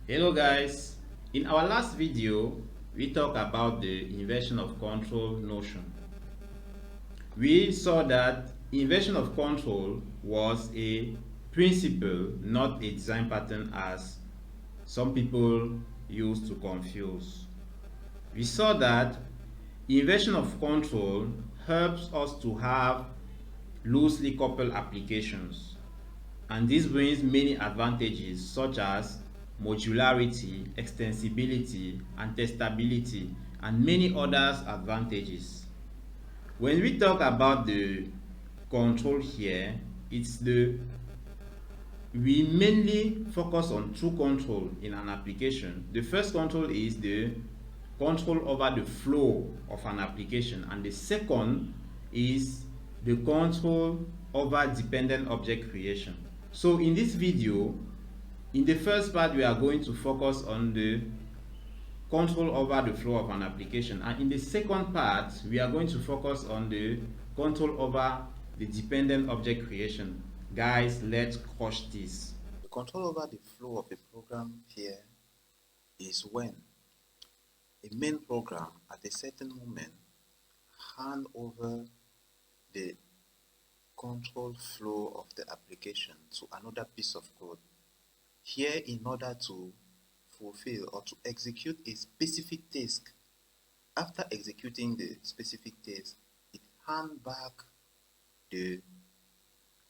Hello guys, in our last video we talked about the inversion of control notion. We saw that inversion of control was a principle, not a design pattern as some people used to confuse. We saw that inversion of control helps us to have loosely coupled applications, and this brings many advantages such as modularity, extensibility, and testability, and many others advantages. When we talk about the control here, it's the we mainly focus on two control in an application. The first control is the control over the flow of an application, and the second is the control over dependent object creation. So in this video, in the first part we are going to focus on the control over the flow of an application, and in the second part we are going to focus on the control over the dependent object creation. Guys, let's crush this. The control over the flow of a program here is when a main program at a certain moment hand over the control flow of the application to another piece of code. Here, in order to fulfill or to execute a specific task, after executing the specific task, it hand back the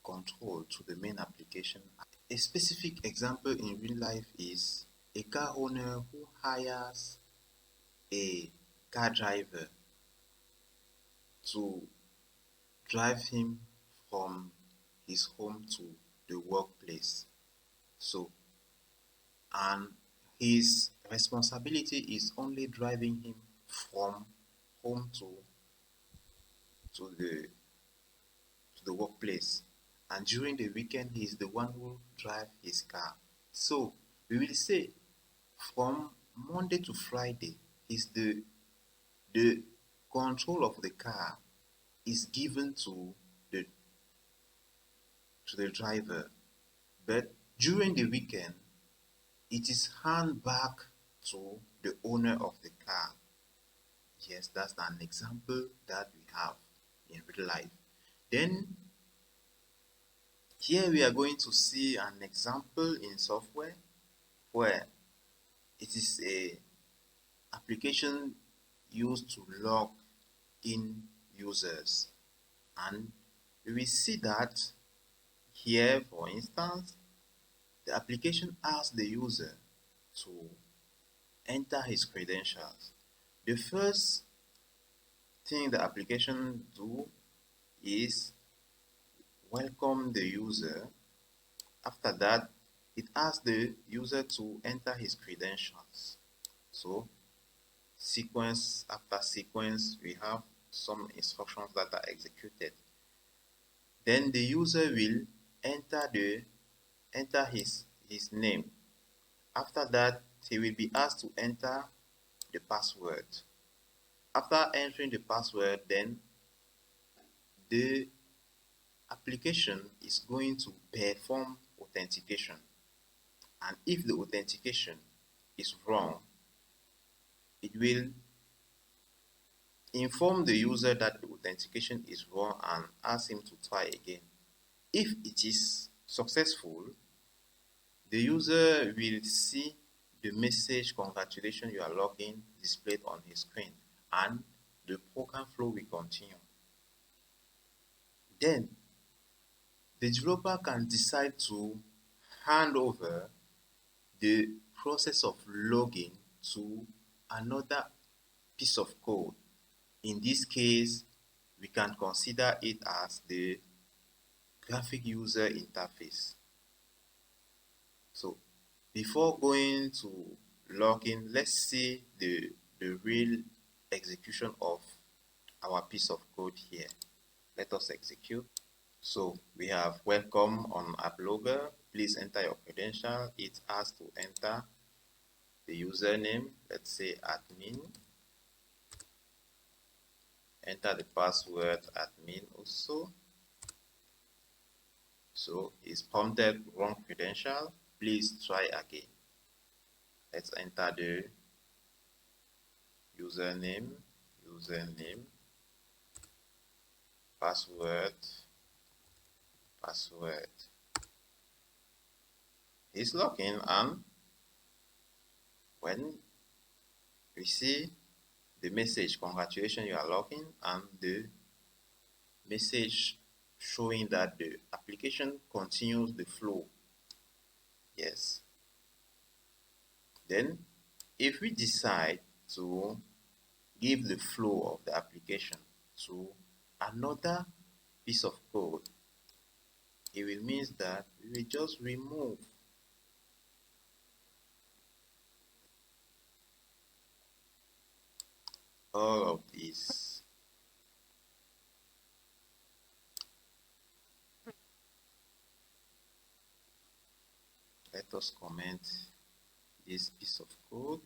control to the main application. A specific example in real life is a car owner who hires a car driver to drive him from his home to the workplace. So, and his responsibility is only driving him from home to the workplace. And during the weekend, he is the one who drives his car. So we will say from Monday to Friday is the control of the car is given to the driver, but during the weekend it is handed back to the owner of the car. Yes, that's an example that we have in real life. Then here we are going to see an example in software where it is a application used to log in users, and we will see that here, for instance, the application asks the user to enter his credentials. The first thing the application do is welcome the user. After that, it asks the user to enter his credentials. So sequence after sequence, we have some instructions that are executed. Then the user will enter his name. After that, he will be asked to enter the password. After entering the password, then the application is going to perform authentication. And if the authentication is wrong, it will inform the user that the authentication is wrong and ask him to try again. If it is successful, the user will see the message "Congratulations, you are logged in" displayed on his screen, and the program flow will continue. Then the developer can decide to hand over the process of logging to another piece of code. In this case, we can consider it as the graphic user interface. So before going to login, let's see the real execution of our piece of code here. Let us execute. So we have welcome on app logger. Please enter your credential. It asks to enter the username, let's say admin. Enter the password admin also. So it's prompted wrong credential. Please try again. Let's enter the username, password. It's login, and when we see the message, congratulations, you are logging, and the message showing that the application continues the flow. Yes. Then, if we decide to give the flow of the application to another piece of code, it will mean that we will just remove all of these. Let us comment this piece of code.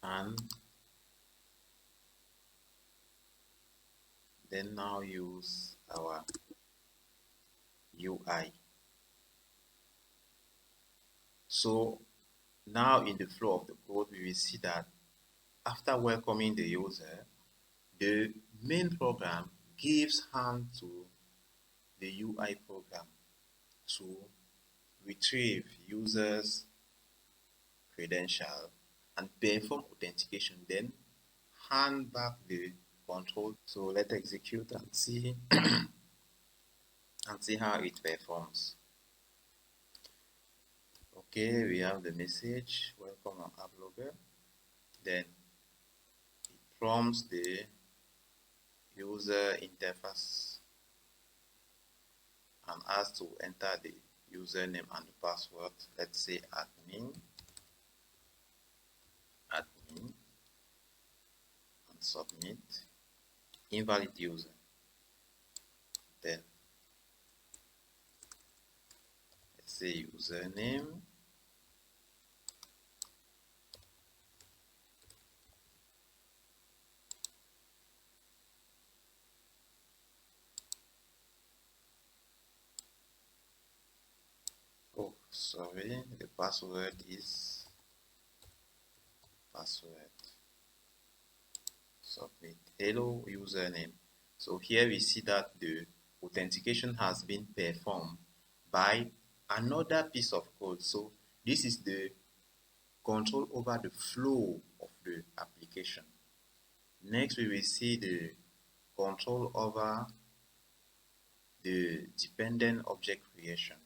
And then now use our UI. So now in the flow of the code, we will see that after welcoming the user, the main program gives hand to the UI program to retrieve users' credential and perform authentication, then hand back the control. So let's execute and see how it performs. Okay, we have the message, welcome on app logger. Then it prompts the user interface and asks to enter the username and the password. Let's say admin, and submit. Invalid user. Then let's say username, oh sorry, the password is submit. Hello username. So here we see that the authentication has been performed by another piece of code. So this is the control over the flow of the application. Next, we will see the control over the dependent object creation.